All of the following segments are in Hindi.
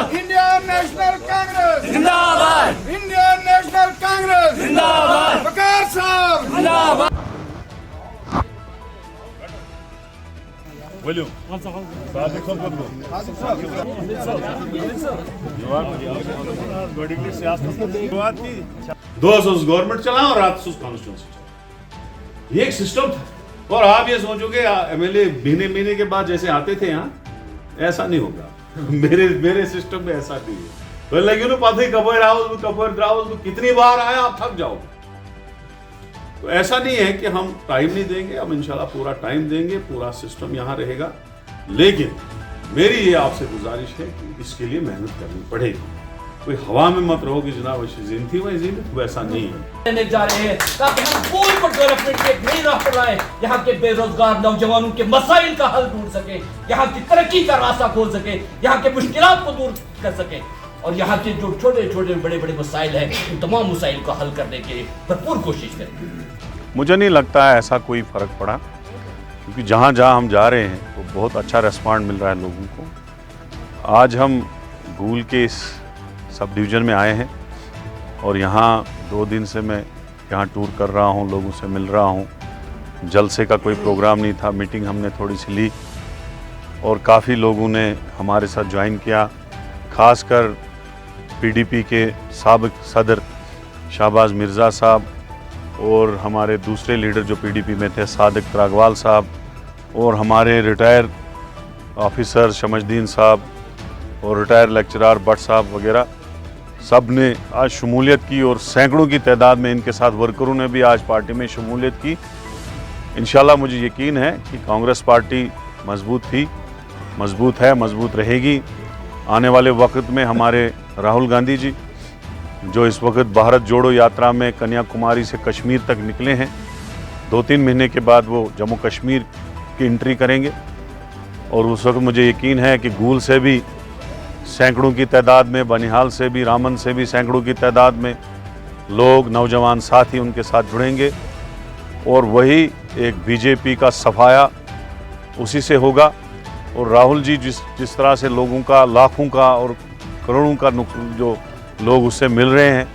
जिंदाबाद, इंडियन नेशनल कांग्रेस जिंदाबाद, इंडियन नेशनल कांग्रेस जिंदाबाद, वकार साहब जिंदाबाद। William. Sadiq Sampat को। शुरुआत की 200 गवर्नमेंट चलाओ और रात सुस कॉन्स्टिट्यूंसी चलाओ। ये एक सिस्टम था और आप ये सोचोगे एमएलए महीने के बाद जैसे आते थे यहाँ, ऐसा नहीं होगा। मेरे सिस्टम में ऐसा नहीं है। तो लगे ना पाते कबर रावल तो कितनी बार आया आप थक जाओ। तो ऐसा नहीं है कि हम टाइम नहीं देंगे, हम इंशाल्लाह पूरा टाइम देंगे, पूरा सिस्टम यहाँ रहेगा। लेकिन मेरी ये आपसे गुजारिश है कि इसके लिए मेहनत करनी पड़ेगी। कोई हवा में मत रहो कि जनाब जीन थी वही जीन, वैसा नहीं है। जा रहे हैं ताकि हम कोई पर डेवलपमेंट के नई राह पर लाएं, यहाँ के बेरोजगार नौजवानों के मसाइल का हल ढूंढ सके, यहाँ की तरक्की का रास्ता खोल सके, यहाँ के मुश्किलात को दूर कर सके और यहाँ के जो छोटे छोटे बड़े बड़े मसाइल हैं उन तमाम मसाइल को हल करने की भरपूर कोशिश करें। मुझे नहीं लगता है ऐसा कोई फ़र्क पड़ा, क्योंकि जहाँ जहाँ हम जा रहे हैं तो बहुत अच्छा रिस्पॉन्ड मिल रहा है लोगों को। आज हम गूल के इस सब डिवीज़न में आए हैं और यहाँ 2 दिन से मैं यहाँ टूर कर रहा हूँ, लोगों से मिल रहा हूँ। जलसे का कोई प्रोग्राम नहीं था, मीटिंग हमने थोड़ी सी ली और काफ़ी लोगों ने हमारे साथ ज्वाइन किया। ख़ासकर पीडीपी के साबिक़ सदर शाहबाज मिर्ज़ा साहब और हमारे दूसरे लीडर जो पीडीपी में थे सादिक त्रागवाल साहब और हमारे रिटायर ऑफिसर शमशदीन साहब और रिटायर लेक्चरार भट्ट साहब वगैरह सब ने आज शमूलियत की और सैकड़ों की तादाद में इनके साथ वर्करों ने भी आज पार्टी में शमूलियत की। इंशाल्लाह मुझे यकीन है कि कांग्रेस पार्टी मजबूत थी, मजबूत है, मजबूत रहेगी। आने वाले वक्त में हमारे राहुल गांधी जी जो इस वक्त भारत जोड़ो यात्रा में कन्याकुमारी से कश्मीर तक निकले हैं, 2-3 महीने के बाद वो जम्मू कश्मीर की एंट्री करेंगे और उस वक्त मुझे यकीन है कि गूल से भी सैकड़ों की तादाद में, बनिहाल से भी, रामन से भी सैकड़ों की तादाद में लोग, नौजवान साथी उनके साथ जुड़ेंगे और वही एक बीजेपी का सफाया उसी से होगा। और राहुल जी जिस तरह से लोगों का, लाखों का और करोड़ों का जो लोग उससे मिल रहे हैं,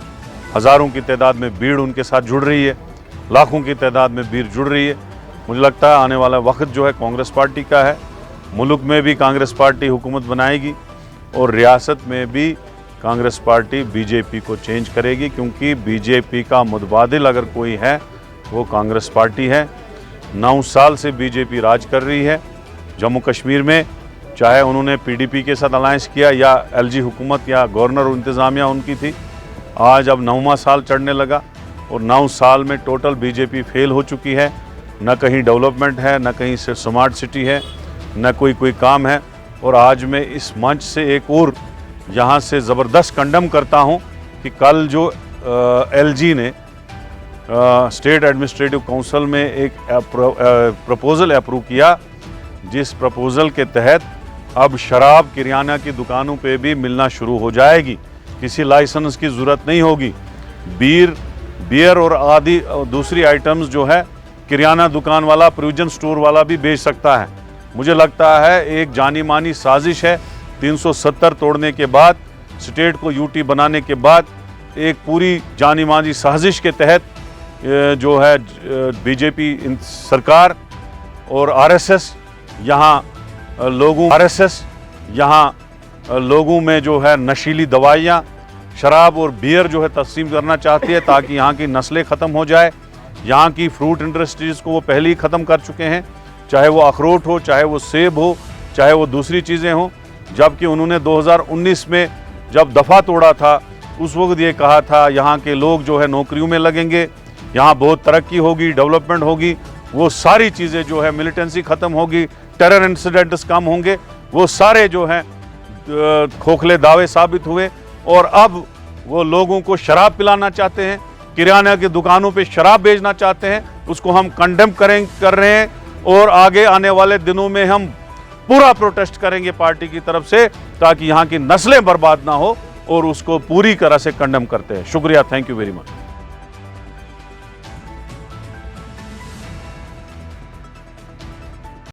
हज़ारों की तादाद में भीड़ उनके साथ जुड़ रही है, लाखों की तादाद में भीड़ जुड़ रही है। मुझे लगता है आने वाला वक्त जो है कांग्रेस पार्टी का है। मुल्क में भी कांग्रेस पार्टी हुकूमत बनाएगी और रियासत में भी कांग्रेस पार्टी बीजेपी को चेंज करेगी, क्योंकि बीजेपी का मुतबादिल अगर कोई है वो कांग्रेस पार्टी है। 9 साल से बीजेपी राज कर रही है जम्मू कश्मीर में, चाहे उन्होंने पीडीपी के साथ अलायंस किया या एलजी हुकूमत या गवर्नर और इंतज़ामिया उनकी थी। आज अब 9वां साल चढ़ने लगा और 9 साल में टोटल बीजेपी फेल हो चुकी है। न कहीं डेवलपमेंट है, न कहीं से स्मार्ट सिटी है, न कोई काम है। और आज मैं इस मंच से एक और यहाँ से ज़बरदस्त कंडम करता हूँ कि कल जो एलजी ने स्टेट एडमिनिस्ट्रेटिव काउंसिल में एक प्रपोज़ल अप्रूव किया, जिस प्रपोज़ल के तहत अब शराब किराना की दुकानों पे भी मिलना शुरू हो जाएगी। किसी लाइसेंस की ज़रूरत नहीं होगी। बियर और आदि दूसरी आइटम्स जो है किराना दुकान वाला, प्रोविजन स्टोर वाला भी बेच सकता है। मुझे लगता है एक जानी मानी साजिश है। 370 तोड़ने के बाद, स्टेट को यूटी बनाने के बाद, एक पूरी जानी मानी साजिश के तहत जो है बीजेपी सरकार और आरएसएस यहाँ लोगों में जो है नशीली दवाइयाँ, शराब और बियर जो है तस्लीम करना चाहती है ताकि यहाँ की नस्लें ख़त्म हो जाए। यहाँ की फ्रूट इंडस्ट्रीज़ को वो पहले ही ख़त्म कर चुके हैं, चाहे वो अखरोट हो, चाहे वो सेब हो, चाहे वो दूसरी चीज़ें हों। जबकि उन्होंने 2019 में जब दफ़ा तोड़ा था उस वक्त ये कहा था यहाँ के लोग जो है नौकरियों में लगेंगे, यहाँ बहुत तरक्की होगी, डेवलपमेंट होगी। वो सारी चीज़ें जो है, मिलिटेंसी ख़त्म होगी, टेरर इंसिडेंट्स कम होंगे, वो सारे जो हैं खोखले दावे साबित हुए। और अब वो लोगों को शराब पिलाना चाहते हैं, किराना की दुकानों पे शराब बेचना चाहते हैं। उसको हम कंडेम कर रहे हैं और आगे आने वाले दिनों में हम पूरा प्रोटेस्ट करेंगे पार्टी की तरफ से, ताकि यहाँ की नस्लें बर्बाद ना हो, और उसको पूरी तरह से कंडेम करते हैं। शुक्रिया, थैंक यू वेरी मच।